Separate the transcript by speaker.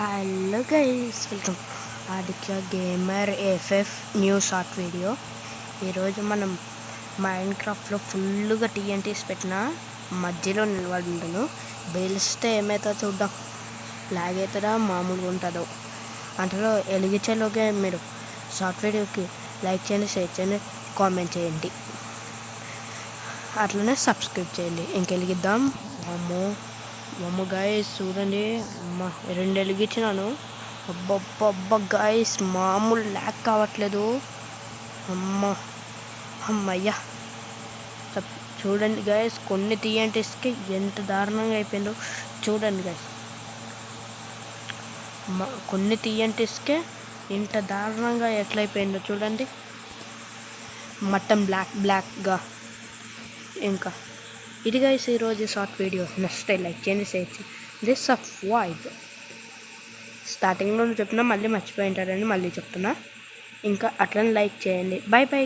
Speaker 1: Hello guys, welcome Aditya gamer FF new short video. ఈరోజు మనం mind క్రాఫ్ట్లో ఫుల్గా టీఎన్టీస్ పెట్టిన మధ్యలో నిలబడి ఉంటాను. బెలిస్తే ఏమవుతుందో చూద్దాం. లాగ్ అవుతుందా మామూలుగా ఉంటుందో. అంతలో వెలిగించేలోకే మీరు షార్ట్ వీడియోకి లైక్ చేయండి, షేర్ చేయండి, కామెంట్ చేయండి, అట్లనే సబ్స్క్రైబ్ చేయండి. ఇంకెలిగిద్దాం. అమ్మ గాయస్ చూడండి, అమ్మ 2 వెలిగించినాను. అబ్బబ్బబ్బ గాయస్ మామూలు ల్యాక్ కావట్లేదు. అమ్మయ్యా. చూడండి గాయస్, కొన్ని టీఎన్టీస్కి ఎంత దారుణంగా అయిపోయిందో చూడండి గాయస్. కొన్ని టీఎన్టీస్కే ఇంత దారుణంగా ఎట్లయిపోయిందో చూడండి. మొత్తం బ్లాక్గా. ఇంకా ఇది గైస్ ఈరోజు షార్ట్ వీడియో. నచ్చితే లైక్ చేయండి, షేర్ చేయండి. దిస్ ఆఫ్ వైబ్ స్టార్టింగ్లో చెప్పినా మళ్ళీ మర్చిపోయి ఉంటారని మళ్ళీ చెప్తున్నా. ఇంకా అట్లనే లైక్ చేయండి. By by.